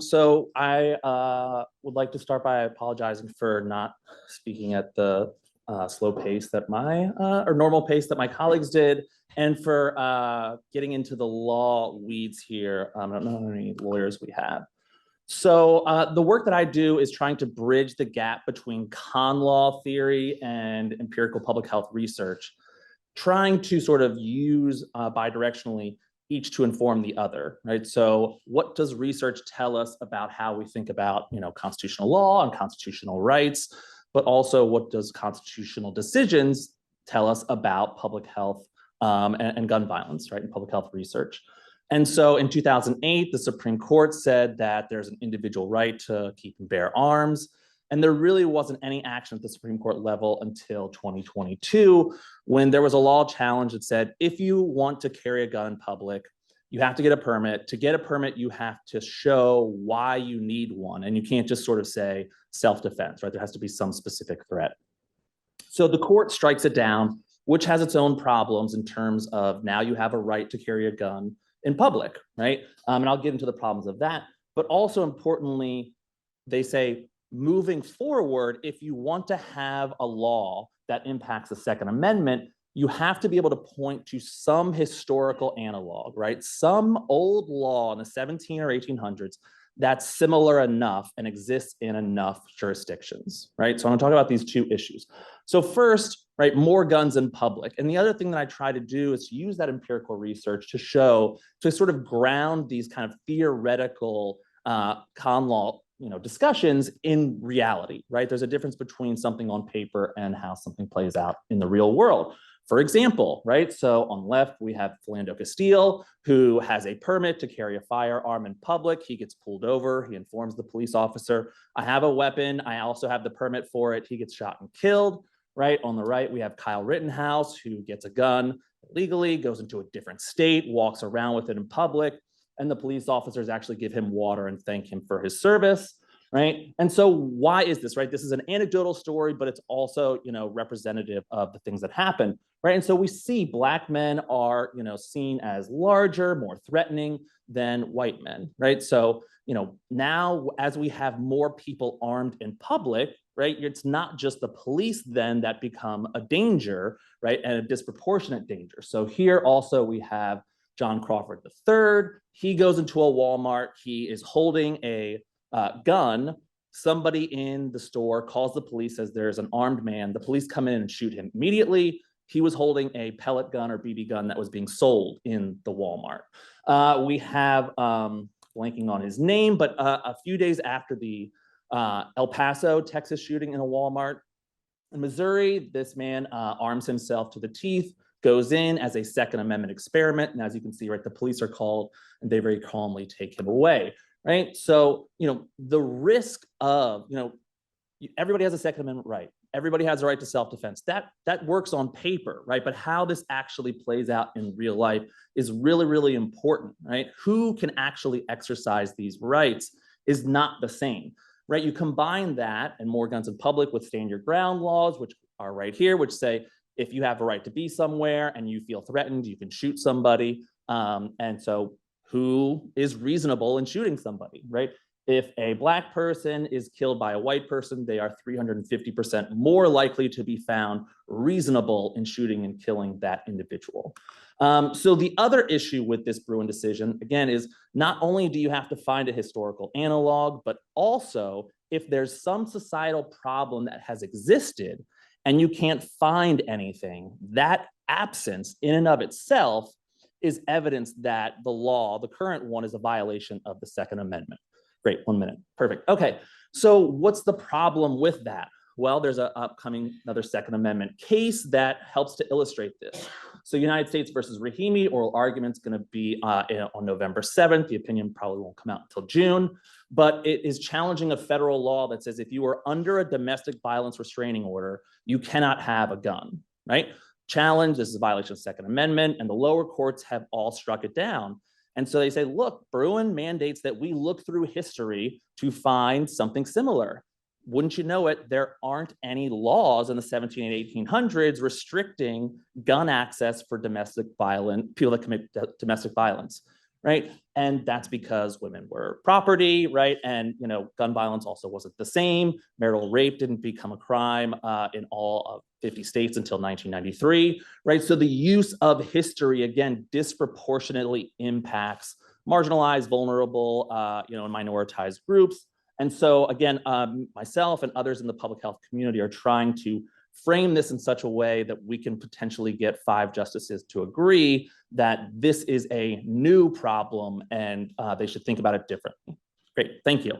So I would like to start by apologizing for not speaking at the slow pace that or normal pace that my colleagues did, and for getting into the law weeds here. I don't know how many lawyers we have. So the work that I do is trying to bridge the gap between con law theory and empirical public health research, trying to sort of use bidirectionally each to inform the other, right? So what does research tell us about how we think about, constitutional law and constitutional rights, but also what does constitutional decisions tell us about public health and gun violence, right, and public health research. And so in 2008, the Supreme Court said that there's an individual right to keep and bear arms. And there really wasn't any action at the Supreme Court level until 2022, when there was a law challenge that said, if you want to carry a gun in public, you have to get a permit. To get a permit, you have to show why you need one. And you can't just sort of say self-defense, right? There has to be some specific threat. So the court strikes it down, which has its own problems in terms of now you have a right to carry a gun in public, right? And I'll get into the problems of that. But also importantly, they say, moving forward, if you want to have a law that impacts the Second Amendment, you have to be able to point to some historical analog, right? Some old law in the 17 or 1800s that's similar enough and exists in enough jurisdictions, right? So I'm gonna talk about these two issues. So first, right, more guns in public. And the other thing that I try to do is use that empirical research to show, to sort of ground these kind of theoretical con law discussions in reality, right? There's a difference between something on paper and how something plays out in the real world. For example, right? So on the left, we have Philando Castile, who has a permit to carry a firearm in public. He gets pulled over. He informs the police officer, I have a weapon. I also have the permit for it. He gets shot and killed, right? On the right, we have Kyle Rittenhouse, who gets a gun illegally, goes into a different state, walks around with it in public, and the police officers actually give him water and thank him for his service, right? And so why is this, right? This is an anecdotal story, but it's also, representative of the things that happen, right? And so we see Black men are, seen as larger, more threatening than white men, right? So, now as we have more people armed in public, right, it's not just the police then that become a danger, right, and a disproportionate danger. So here also we have John Crawford III. He goes into a Walmart. He is holding a gun. Somebody in the store calls the police, says there's an armed man. The police come in and shoot him immediately. He was holding a pellet gun or BB gun that was being sold in the Walmart. We have, blanking on his name, but a few days after the El Paso, Texas shooting in a Walmart in Missouri, this man arms himself to the teeth, goes in as a Second Amendment experiment. And as you can see, right, the police are called and they very calmly take him away, right? So, the risk of, everybody has a Second Amendment right. Everybody has a right to self-defense. That works on paper, right? But how this actually plays out in real life is really, really important, right? Who can actually exercise these rights is not the same, right? You combine that and more guns in public with stand your ground laws, which are right here, which say, if you have a right to be somewhere and you feel threatened, you can shoot somebody. And so who is reasonable in shooting somebody, right? If a Black person is killed by a white person, they are 350% more likely to be found reasonable in shooting and killing that individual. So the other issue with this Bruen decision, again, is not only do you have to find a historical analog, but also if there's some societal problem that has existed and you can't find anything, that absence in and of itself is evidence that the law, the current one, is a violation of the Second Amendment. Great, 1 minute, perfect. Okay, so what's the problem with that? Well, there's an upcoming another Second Amendment case that helps to illustrate this. So United States versus Rahimi, oral argument's gonna be on November 7th. The opinion probably won't come out until June, but it is challenging a federal law that says if you are under a domestic violence restraining order, you cannot have a gun, right? Challenge, this is a violation of the Second Amendment, and the lower courts have all struck it down. And so they say, look, Bruen mandates that we look through history to find something similar. Wouldn't you know it, there aren't any laws in the 17 and 1800s restricting gun access for people that commit domestic violence, right? And that's because women were property, right? And, you know, gun violence also wasn't the same. Marital rape didn't become a crime in all of 50 states until 1993, right? So the use of history, again, disproportionately impacts marginalized, vulnerable, you know, and minoritized groups. And so again, myself and others in the public health community are trying to frame this in such a way that we can potentially get 5 justices to agree that this is a new problem and they should think about it differently. Great, thank you.